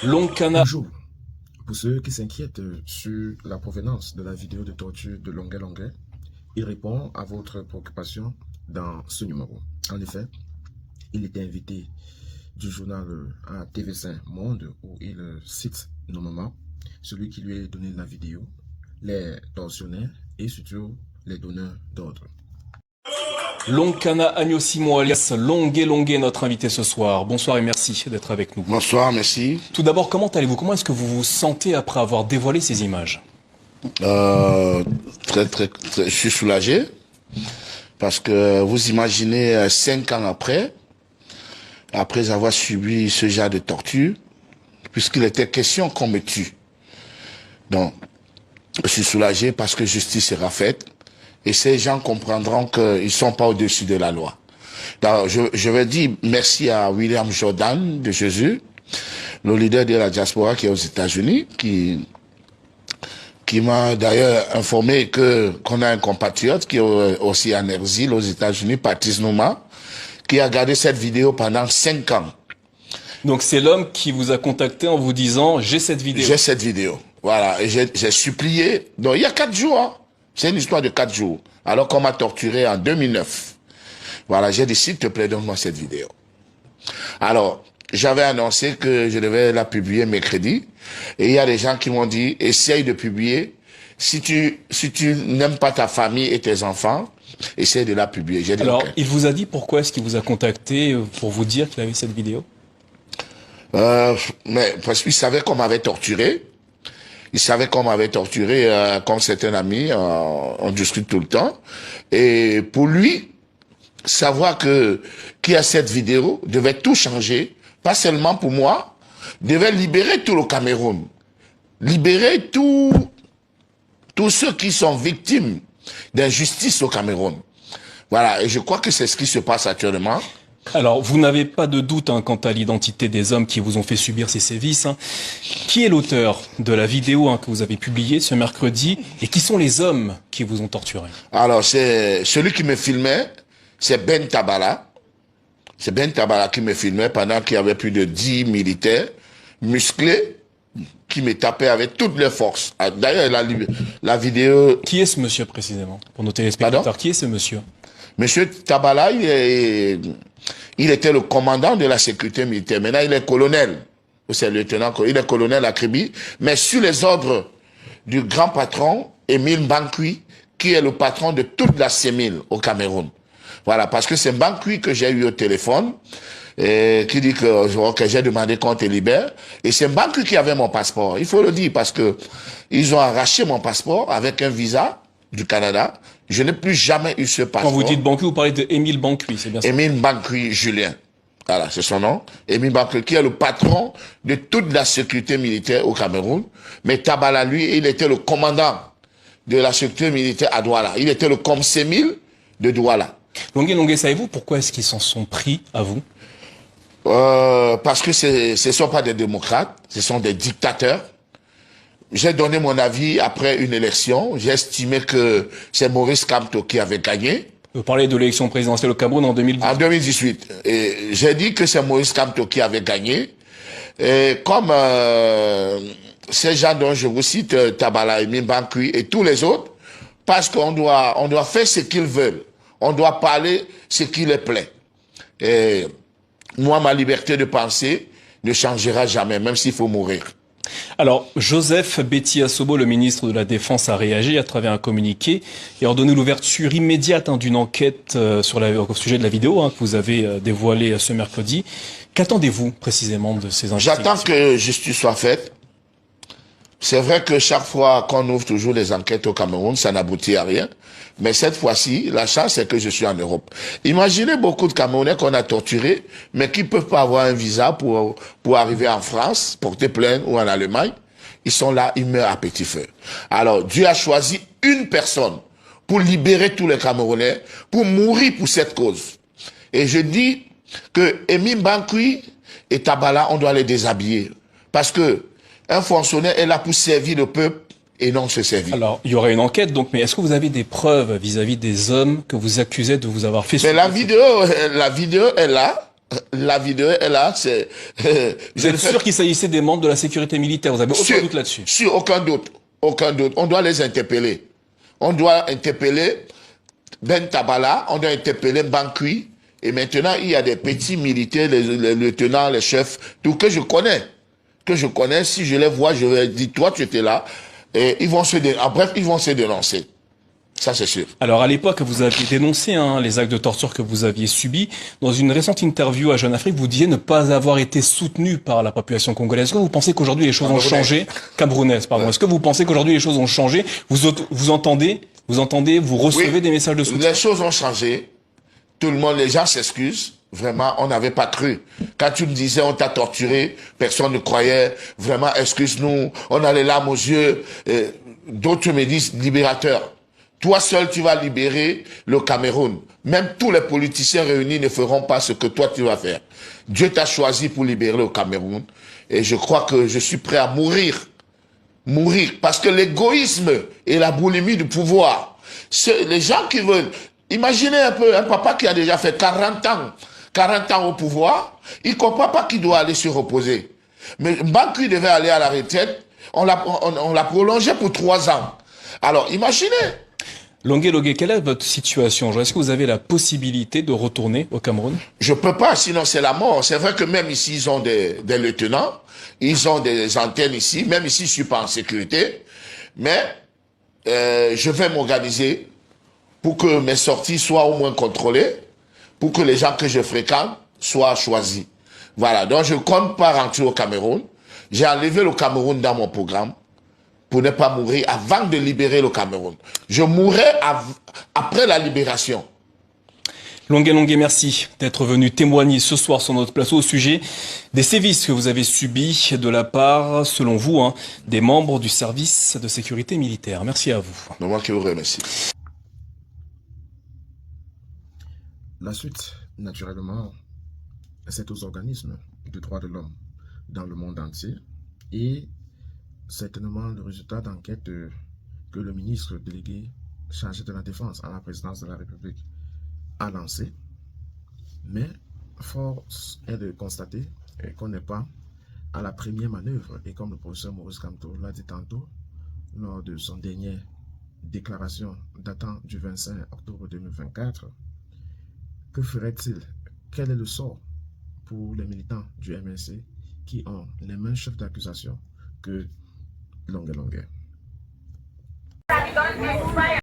Loncana. Bonjour. Pour ceux qui s'inquiètent sur la provenance de la vidéo de torture de Longuet Longuet, il répond à votre préoccupation dans ce numéro. En effet, il était invité du journal à TV5 Monde où il cite nommément celui qui lui a donné la vidéo, les tortionnaires et surtout les donneurs d'ordre. Loncana Agnosimo alias Longuet Longuet, notre invité ce soir. Bonsoir et merci d'être avec nous. Bonsoir, merci. Tout d'abord, comment allez-vous? Comment est-ce que vous vous sentez après avoir dévoilé ces images? Je suis soulagé parce que vous imaginez 5 ans après avoir subi ce genre de torture, puisqu'il était question qu'on me tue. Donc, je suis soulagé parce que justice sera faite et ces gens comprendront qu'ils ne sont pas au-dessus de la loi. Donc, je vais dire merci à William Jordan de Jésus, le leader de la diaspora qui est aux États-Unis, qui m'a d'ailleurs informé qu'on a un compatriote qui est aussi en exil aux États-Unis, Patrice Nouma, qui a gardé cette vidéo pendant 5 ans. Donc c'est l'homme qui vous a contacté en vous disant « j'ai cette vidéo ». J'ai cette vidéo, voilà, et j'ai supplié, donc il y a 4 jours, hein. C'est une histoire de 4 jours, alors qu'on m'a torturé en 2009. Voilà, j'ai dit s'il te plaît, donne-moi cette vidéo. Alors, j'avais annoncé que je devais la publier mercredi, et il y a des gens qui m'ont dit, essaye de publier, si tu n'aimes pas ta famille et tes enfants, essaye de la publier. J'ai dit, alors, okay. Il vous a dit pourquoi est-ce qu'il vous a contacté pour vous dire qu'il avait cette vidéo? Mais parce qu'il savait qu'on m'avait torturé. Il savait qu'on m'avait torturé, comme c'est un ami, on discute tout le temps. Et pour lui, savoir qu'il y a cette vidéo devait tout changer, pas seulement pour moi, devait libérer tout le Cameroun, libérer tous ceux qui sont victimes d'injustice au Cameroun. Voilà, et je crois que c'est ce qui se passe actuellement. Alors, vous n'avez pas de doute quant à l'identité des hommes qui vous ont fait subir ces sévices. Qui est l'auteur de la vidéo que vous avez publiée ce mercredi et qui sont les hommes qui vous ont torturé? Alors, c'est celui qui me filmait, c'est Ben Tabala. C'est Ben Tabala qui me filmait pendant qu'il y avait plus de 10 militaires musclés qui me tapaient avec toutes leurs forces. D'ailleurs, la vidéo... Qui est ce monsieur précisément? Pour nos téléspectateurs, Pardon? qui est ce monsieur? Monsieur Tabala, il était le commandant de la sécurité militaire. Maintenant, il est colonel. C'est lieutenant, il est colonel à Kribi. Mais sur les ordres du grand patron, Émile Bankui, qui est le patron de toute la CEMIL au Cameroun. Voilà, parce que c'est Bankui que j'ai eu au téléphone, qui dit que j'ai demandé qu'on te libère. Et c'est Bankui qui avait mon passeport. Il faut le dire, parce que ils ont arraché mon passeport avec un visa du Canada. Je n'ai plus jamais eu ce passeport. Quand vous dites Bankui, vous parlez de Émile Bankui, c'est bien ça? Émile Bankui Julien. Voilà, c'est son nom. Émile Bankui, qui est le patron de toute la sécurité militaire au Cameroun. Mais Tabala, lui, il était le commandant de la sécurité militaire à Douala. Il était le COMSEMIL de Douala. Longuet Longuet, savez-vous pourquoi est-ce qu'ils s'en sont pris à vous? Parce que ce ne sont pas des démocrates, ce sont des dictateurs. J'ai donné mon avis après une élection. J'ai estimé que c'est Maurice Kamto qui avait gagné. Vous parlez de l'élection présidentielle au Cameroun en 2018. En 2018. Et j'ai dit que c'est Maurice Kamto qui avait gagné. Et comme ces gens dont je vous cite, Tabala, Émile Bankui et tous les autres, parce qu'on doit faire ce qu'ils veulent. On doit parler ce qui les plaît. Et moi, ma liberté de penser ne changera jamais, même s'il faut mourir. Alors, Joseph Betty Assobo, le ministre de la Défense, a réagi à travers un communiqué et a ordonné l'ouverture immédiate d'une enquête au sujet de la vidéo que vous avez dévoilée ce mercredi. Qu'attendez-vous précisément de ces investigations? J'attends que justice soit faite. C'est vrai que chaque fois qu'on ouvre toujours les enquêtes au Cameroun, ça n'aboutit à rien. Mais cette fois-ci, la chance, c'est que je suis en Europe. Imaginez beaucoup de Camerounais qu'on a torturés, mais qui ne peuvent pas avoir un visa pour arriver en France, porter plainte ou en Allemagne. Ils sont là, ils meurent à petit feu. Alors, Dieu a choisi une personne pour libérer tous les Camerounais, pour mourir pour cette cause. Et je dis que Émile Bankui et Tabala, on doit les déshabiller. Parce que un fonctionnaire est là pour servir le peuple et non se servir. Alors, il y aurait une enquête, donc, mais est-ce que vous avez des preuves vis-à-vis des hommes que vous accusez de vous avoir fait subir? Mais la vidéo est là. La vidéo est là, c'est... Vous êtes sûr qu'il s'agissait des membres de la sécurité militaire? Vous avez aucun doute là-dessus? Sur aucun doute. Aucun doute. On doit les interpeller. On doit interpeller Ben Tabala, on doit interpeller Bankui. Et maintenant, il y a des petits militaires, les lieutenants, les chefs, tout que je connais. Si je les vois, je vais dire, toi, tu étais là. Et ils vont bref, ils vont se dénoncer. Ça, c'est sûr. Alors, à l'époque, vous aviez dénoncé les actes de torture que vous aviez subis. Dans une récente interview à Jeune Afrique, vous disiez ne pas avoir été soutenu par la population congolaise. Est-ce que vous pensez qu'aujourd'hui les choses ont changé? Camerounaise, pardon. Ouais. Est-ce que vous pensez qu'aujourd'hui les choses ont changé? Vous entendez, vous recevez des messages de soutien? Les choses ont changé. Tout le monde, les gens s'excusent. Vraiment, on n'avait pas cru. Quand tu me disais, on t'a torturé, personne ne croyait. Vraiment, excuse-nous. On a les larmes aux yeux. D'autres me disent, libérateur. Toi seul, tu vas libérer le Cameroun. Même tous les politiciens réunis ne feront pas ce que toi, tu vas faire. Dieu t'a choisi pour libérer le Cameroun. Et je crois que je suis prêt à mourir. Mourir. Parce que l'égoïsme et la boulimie du pouvoir, les gens qui veulent... Imaginez un peu un papa qui a déjà fait 40 ans au pouvoir, il ne comprend pas qu'il doit aller se reposer. Mais Bankui devait aller à la retraite, on l'a prolongé pour 3 ans. Alors, imaginez. Longué, quelle est votre situation? Est-ce que vous avez la possibilité de retourner au Cameroun? Je ne peux pas, sinon c'est la mort. C'est vrai que même ici, ils ont des lieutenants, ils ont des antennes ici, même ici, je ne suis pas en sécurité. Mais je vais m'organiser pour que mes sorties soient au moins contrôlées, pour que les gens que je fréquente soient choisis. Voilà, donc je ne compte pas rentrer au Cameroun. J'ai enlevé le Cameroun dans mon programme pour ne pas mourir avant de libérer le Cameroun. Je mourrai après la libération. Longué, merci d'être venu témoigner ce soir sur notre plateau au sujet des sévices que vous avez subis de la part, selon vous, des membres du service de sécurité militaire. Merci à vous. Moi qui vous remercie. La suite, naturellement, c'est aux organismes de droits de l'homme dans le monde entier et certainement le résultat d'enquête que le ministre délégué chargé de la Défense à la présidence de la République a lancé. Mais force est de constater qu'on n'est pas à la première manœuvre. Et comme le professeur Maurice Kamto l'a dit tantôt, lors de son dernière déclaration datant du 25 octobre 2024, que ferait-il? Quel est le sort pour les militants du MNC qui ont les mêmes chefs d'accusation que Longué?